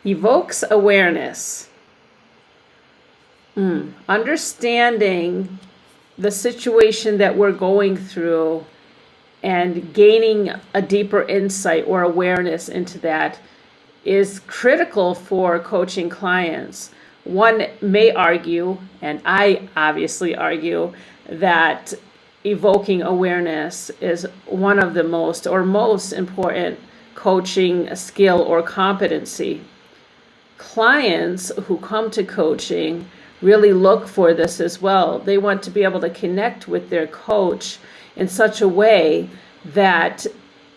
Evokes awareness. Understanding the situation that we're going through and gaining a deeper insight or awareness into that is critical for coaching clients. One may argue, and I obviously argue, that evoking awareness is one of the most important coaching skill or competency. Clients who come to coaching really look for this as well. They want to be able to connect with their coach in such a way that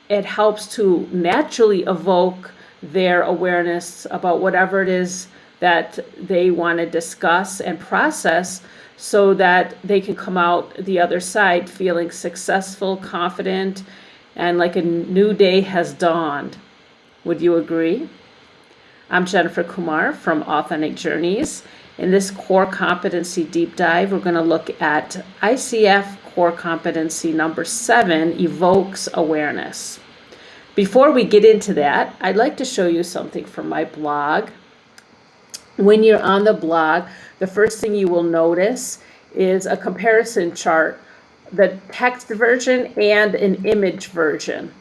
it helps to naturally evoke their awareness about whatever it is that they want to discuss and process, so that they can come out the other side feeling successful, confident, and like a new day has dawned. Would you agree? I'm Jennifer Kumar from Authentic Journeys. In this core competency deep dive, we're going to look at ICF core competency number 7, evokes awareness. Before we get into that, I'd like to show you something from my blog. When you're on the blog, the first thing you will notice is a comparison chart, the text version and an image version.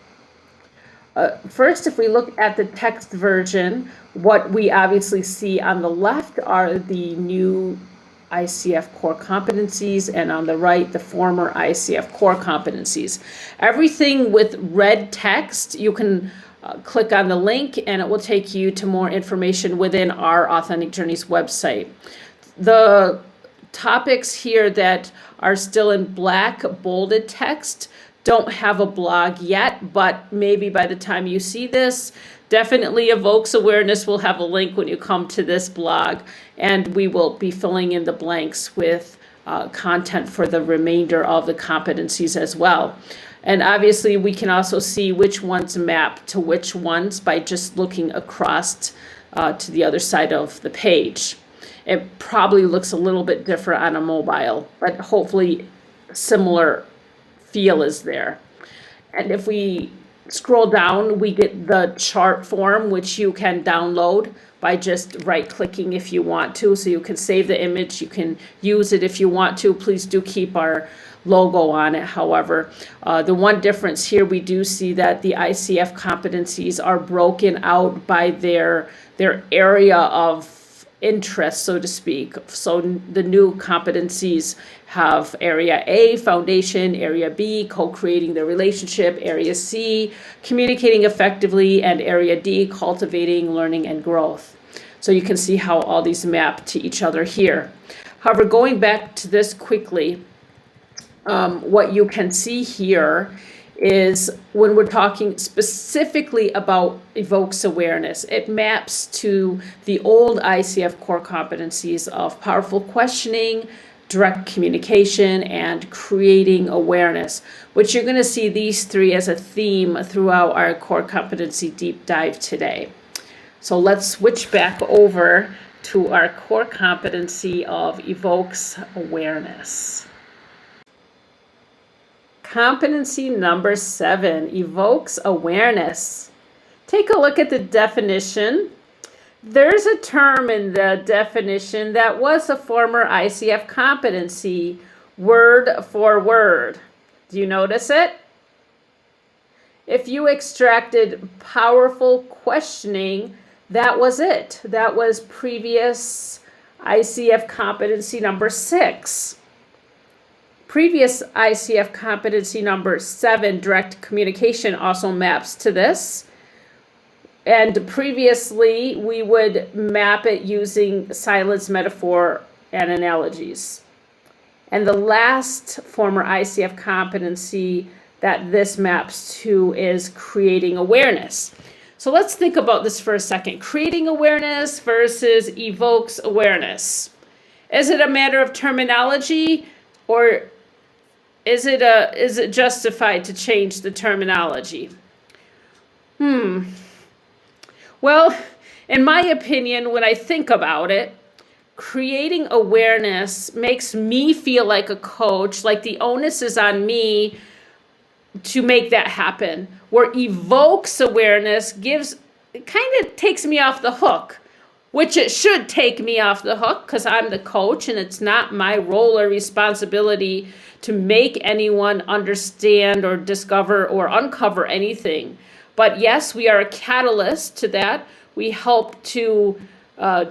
First, if we look at the text version, what we obviously see on the left are the new ICF core competencies, and on the right, the former ICF core competencies. Everything with red text, you can click on the link and it will take you to more information within our Authentic Journeys website. The topics here that are still in black bolded text don't have a blog yet, but maybe by the time you see this, definitely Evokes Awareness will have a link when you come to this blog, and we will be filling in the blanks with content for the remainder of the competencies as well. And obviously we can also see which ones map to which ones by just looking across to the other side of the page. It probably looks a little bit different on a mobile, but hopefully similar feel is there. And if we scroll down, we get the chart form, which you can download by just right-clicking if you want to. So you can save the image, you can use it if you want to. Please do keep our logo on it. However, the one difference here, we do see that the ICF competencies are broken out by their area of interest, so to speak. So the new competencies have area A, foundation, area B, co-creating the relationship, area C, communicating effectively, and area D, cultivating learning and growth. So you can see how all these map to each other here. However, going back to this quickly, what you can see here is when we're talking specifically about evokes awareness, it maps to the old ICF core competencies of powerful questioning, direct communication, and creating awareness, which you're going to see these three as a theme throughout our core competency deep dive today. So let's switch back over to our core competency of evokes awareness. Competency number 7, evokes awareness. Take a look at the definition. There's a term in the definition that was a former ICF competency, word for word. Do you notice it? If you extracted powerful questioning, that was it. That was previous ICF competency number 6. Previous ICF competency number 7, direct communication, also maps to this. And previously, we would map it using silence, metaphor, and analogies. And the last former ICF competency that this maps to is creating awareness. So let's think about this for a second. Creating awareness versus evokes awareness. Is it a matter of terminology, or is it justified to change the terminology? Well, in my opinion, when I think about it, creating awareness makes me feel like a coach, like the onus is on me to make that happen. Where evokes awareness gives it kind of takes me off the hook, which it should take me off the hook because I'm the coach and it's not my role or responsibility to make anyone understand or discover or uncover anything. But yes, we are a catalyst to that. We help to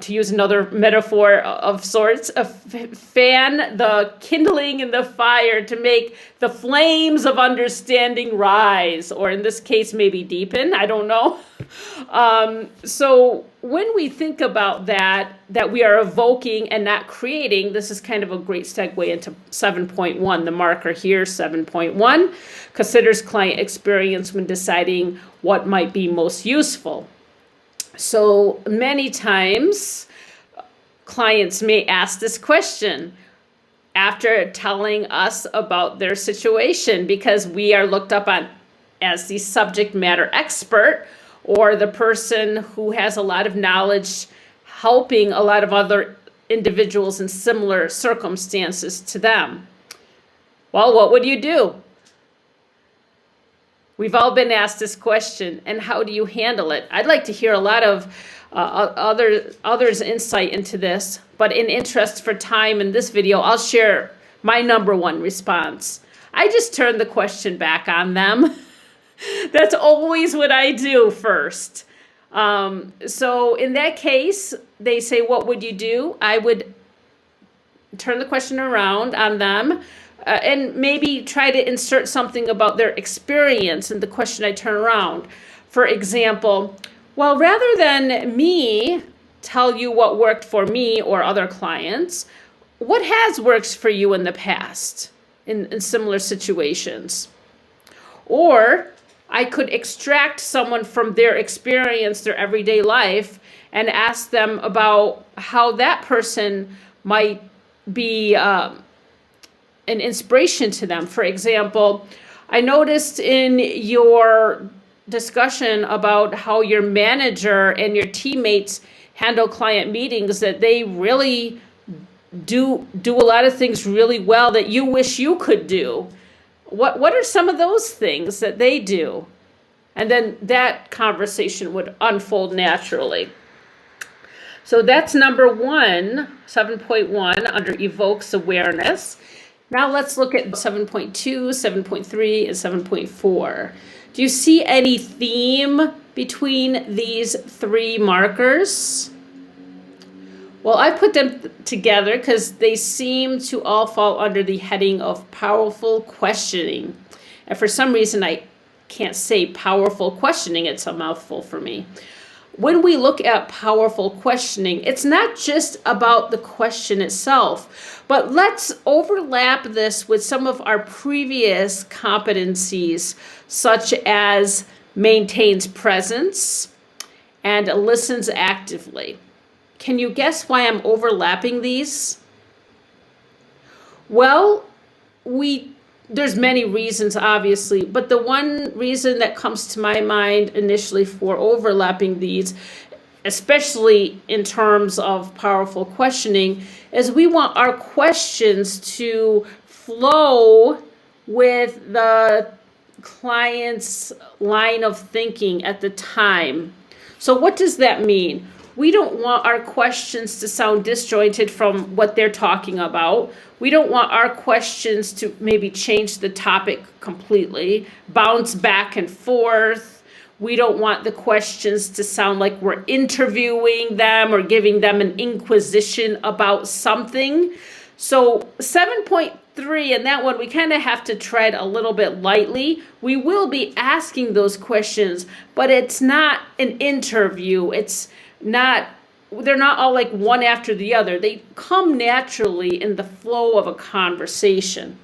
use another metaphor of sorts, fan the kindling in the fire to make the flames of understanding rise, or in this case, maybe deepen. I don't know. So when we think about that we are evoking and not creating, this is kind of a great segue into 7.1. The marker here, 7.1, considers client experience when deciding what might be most useful. So many times clients may ask this question after telling us about their situation, because we are looked up on as the subject matter expert or the person who has a lot of knowledge helping a lot of other individuals in similar circumstances to them. Well, what would you do? We've all been asked this question, and how do you handle it? I'd like to hear a lot of others' insight into this, but in interest for time in this video, I'll share my number one response. I just turn the question back on them. That's always what I do first. So in that case, they say, what would you do? I would turn the question around on them. And maybe try to insert something about their experience in the question I turn around. For example, well, rather than me tell you what worked for me or other clients, what has worked for you in the past in similar situations? Or I could extract someone from their experience, their everyday life, and ask them about how that person might be an inspiration to them. For example, I noticed in your discussion about how your manager and your teammates handle client meetings that they really do a lot of things really well that you wish you could do. What are some of those things that they do? And then that conversation would unfold naturally. So that's number one, 7.1 under Evokes Awareness. Now let's look at 7.2, 7.3, and 7.4. Do you see any theme between these three markers? Well, I put them together because they seem to all fall under the heading of powerful questioning. And for some reason, I can't say powerful questioning. It's a mouthful for me. When we look at powerful questioning, it's not just about the question itself, but let's overlap this with some of our previous competencies, such as maintains presence and listens actively. Can you guess why I'm overlapping these? Well, there's many reasons, obviously, but the one reason that comes to my mind initially for overlapping these, especially in terms of powerful questioning, is we want our questions to flow with the client's line of thinking at the time. So what does that mean? We don't want our questions to sound disjointed from what they're talking about. We don't want our questions to maybe change the topic completely, bounce back and forth. We don't want the questions to sound like we're interviewing them or giving them an inquisition about something. So 7.3, and that one, we kind of have to tread a little bit lightly. We will be asking those questions, but it's not an interview. They're not all like one after the other. They come naturally in the flow of a conversation.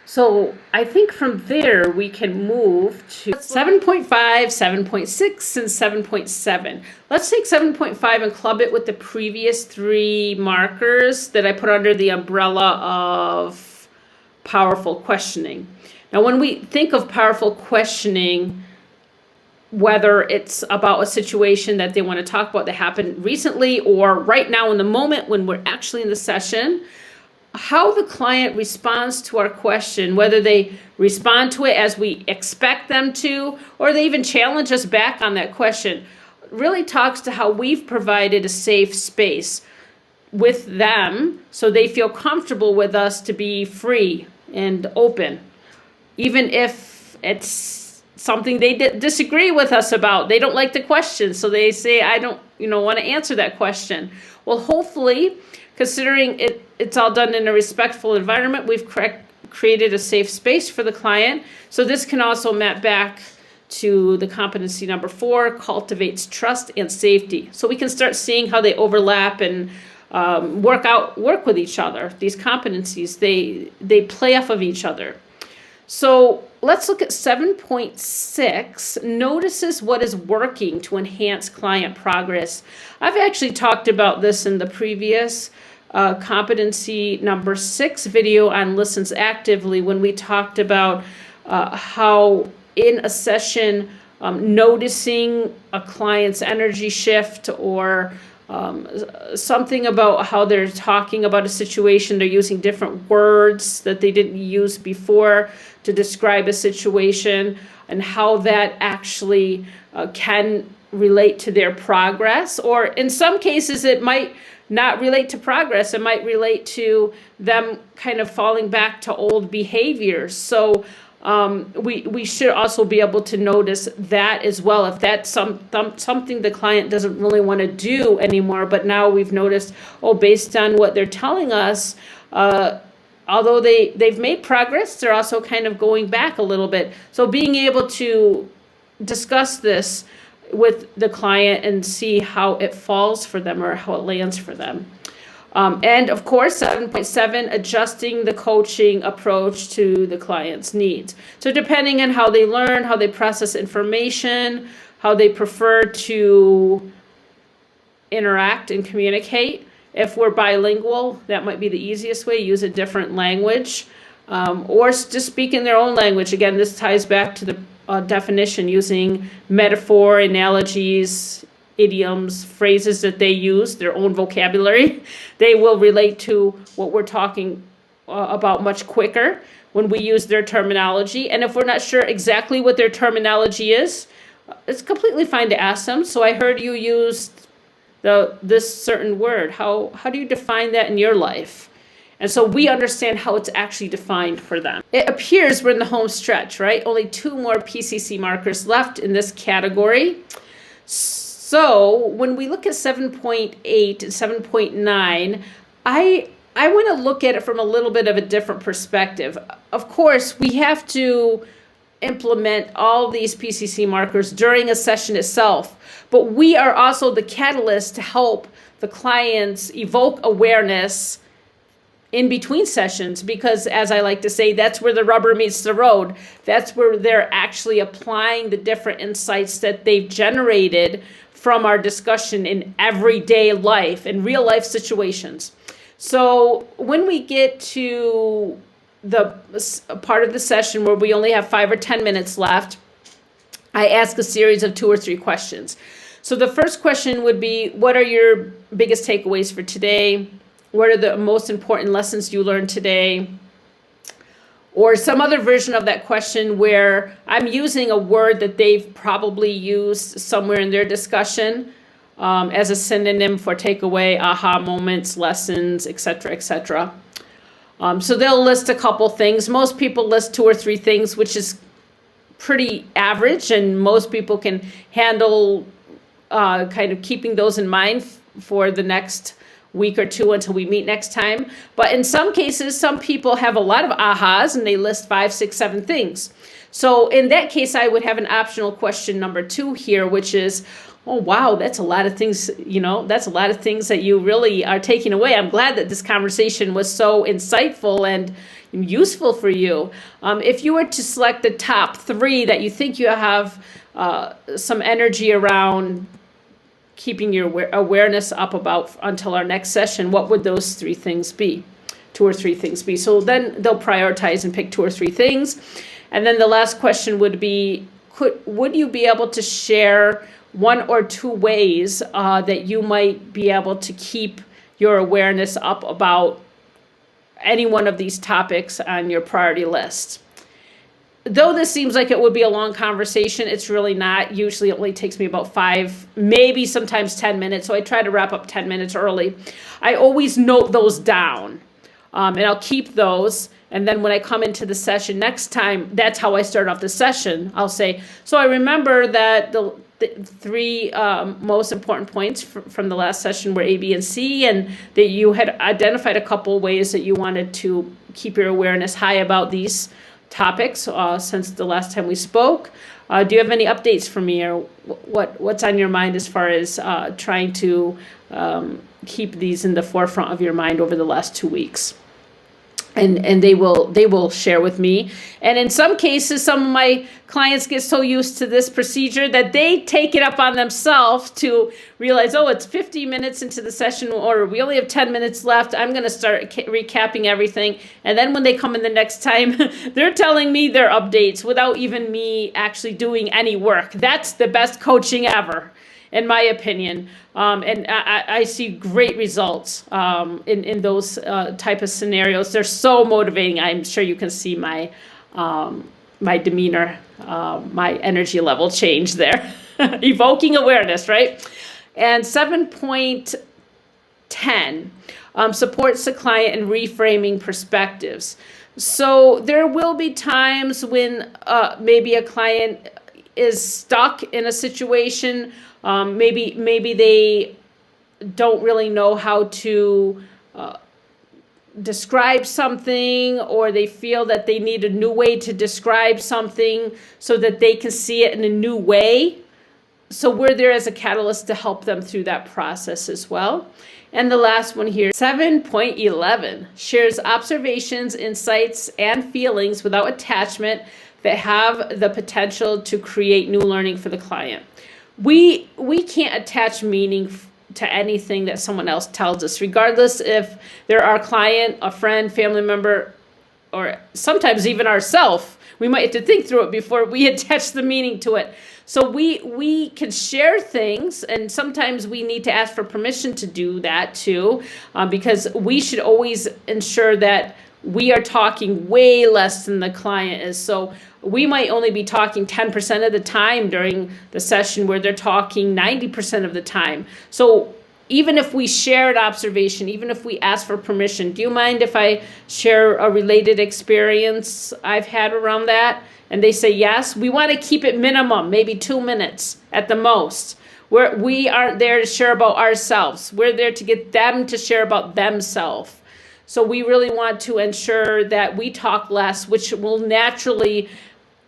So I think from there we can move to 7.5, 7.6, and 7.7. Let's take 7.5 and club it with the previous three markers that I put under the umbrella of powerful questioning. Now, when we think of powerful questioning, whether it's about a situation that they want to talk about that happened recently or right now in the moment when we're actually in the session, how the client responds to our question, whether they respond to it as we expect them to, or they even challenge us back on that question, really talks to how we've provided a safe space with them so they feel comfortable with us to be free and open. Even if it's something they disagree with us about, they don't like the question, so they say, I don't want to answer that question. Well, hopefully, considering it's all done in a respectful environment, we've created a safe space for the client. So this can also map back to the competency number 4, cultivates trust and safety. So we can start seeing how they overlap and work with each other. These competencies, they play off of each other. So let's look at 7.6, notices what is working to enhance client progress. I've actually talked about this in the previous competency number 6 video on listens actively, when we talked about how in a session, noticing a client's energy shift or something about how they're talking about a situation, they're using different words that they didn't use before to describe a situation, and how that actually can relate to their progress. Or in some cases, it might not relate to progress. It might relate to them kind of falling back to old behaviors. So we should also be able to notice that as well. If that's something the client doesn't really want to do anymore, but now we've noticed, based on what they're telling us, although they've made progress, they're also kind of going back a little bit. So being able to discuss this with the client and see how it falls for them or how it lands for them. And of course, 7.7, adjusting the coaching approach to the client's needs. So depending on how they learn, how they process information, how they prefer to interact and communicate. If we're bilingual, that might be the easiest way, use a different language, or just speak in their own language. Again, this ties back to the definition, using metaphor, analogies, idioms, phrases that they use, their own vocabulary. They will relate to what we're talking about much quicker when we use their terminology. And if we're not sure exactly what their terminology is, it's completely fine to ask them. So I heard you use this certain word. How do you define that in your life? And so we understand how it's actually defined for them. It appears we're in the home stretch, right? Only 2 more PCC markers left in this category. So when we look at 7.8 and 7.9, I want to look at it from a little bit of a different perspective. Of course, we have to implement all these PCC markers during a session itself, but we are also the catalyst to help the clients evoke awareness in between sessions, because as I like to say, that's where the rubber meets the road. That's where they're actually applying the different insights that they've generated from our discussion in everyday life, in real life situations. So when we get to the part of the session where we only have 5 or 10 minutes left, I ask a series of 2 or 3 questions. So the first question would be, what are your biggest takeaways for today? What are the most important lessons you learned today? Or some other version of that question where I'm using a word that they've probably used somewhere in their discussion as a synonym for takeaway, aha moments, lessons, etc., etc. So they'll list a couple things. Most people list 2 or 3 things, which is pretty average, and most people can handle kind of keeping those in mind for the next week or 2 until we meet next time. But in some cases, some people have a lot of ahas and they list 5, 6, 7 things. So in that case, I would have an optional question number 2 here, which is, oh, wow, that's a lot of things, that's a lot of things that you really are taking away. I'm glad that this conversation was so insightful and useful for you. If you were to select the top 3 that you think you have some energy around keeping your awareness up about until our next session, what would those 3 things be? 2 or 3 things be? So then they'll prioritize and pick 2 or 3 things. And then the last question would be, would you be able to share 1 or 2 ways that you might be able to keep your awareness up about any one of these topics on your priority list. Though this seems like it would be a long conversation, it's really not. Usually it only takes me about 5, maybe sometimes 10 minutes. So I try to wrap up 10 minutes early. I always note those down, and I'll keep those. And then when I come into the session next time, that's how I start off the session. I'll say, so I remember that the 3 most important points from the last session were A, B, and C, and that you had identified a couple ways that you wanted to keep your awareness high about these topics since the last time we spoke. Do you have any updates for me, or what's on your mind as far as trying to keep these in the forefront of your mind over the last 2 weeks? And they will share with me. And in some cases, some of my clients get so used to this procedure that they take it up on themselves to realize, oh, it's 50 minutes into the session, or we only have 10 minutes left. I'm going to start recapping everything. And then when they come in the next time, they're telling me their updates without even me actually doing any work. That's the best coaching ever, in my opinion. And I see great results in those type of scenarios. They're so motivating. I'm sure you can see my my demeanor, my energy level change there. Evoking awareness, right? And 7.10 supports the client in reframing perspectives. So there will be times when maybe a client is stuck in a situation. Maybe they don't really know how to describe something, or they feel that they need a new way to describe something so that they can see it in a new way. So we're there as a catalyst to help them through that process as well. And the last one here, 7.11, shares observations, insights, and feelings without attachment that have the potential to create new learning for the client. We can't attach meaning to anything that someone else tells us, regardless if they're our client, a friend, family member, or sometimes even ourselves. We might have to think through it before we attach the meaning to it. So we can share things, and sometimes we need to ask for permission to do that too, because we should always ensure that we are talking way less than the client is. So we might only be talking 10% of the time during the session, where they're talking 90% of the time. So even if we share an observation, even if we ask for permission, do you mind if I share a related experience I've had around that? And they say yes. We want to keep it minimum, maybe 2 minutes at the most. We aren't there to share about ourselves. We're there to get them to share about themselves. So we really want to ensure that we talk less, which will naturally,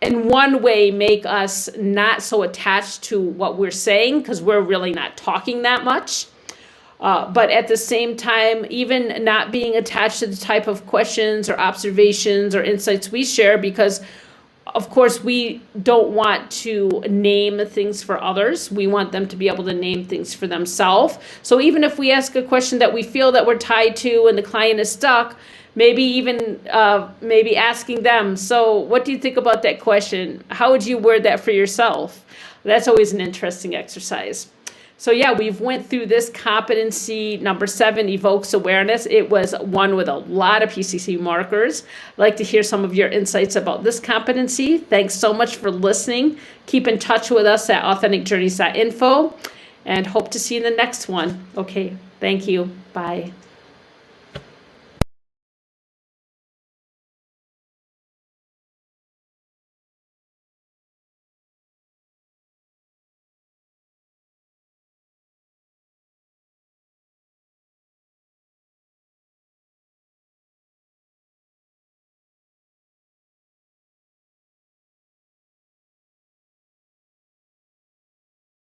in one way, make us not so attached to what we're saying, because we're really not talking that much. But at the same time, even not being attached to the type of questions or observations or insights we share, because of course, we don't want to name things for others. We want them to be able to name things for themselves. So even if we ask a question that we feel that we're tied to and the client is stuck, maybe even maybe asking them, so what do you think about that question? How would you word that for yourself? That's always an interesting exercise. So yeah, we've went through this competency number 7, Evokes Awareness. It was one with a lot of PCC markers. I'd like to hear some of your insights about this competency. Thanks so much for listening. Keep in touch with us at authenticjourneys.info, and hope to see you in the next one. Okay, thank you. Bye.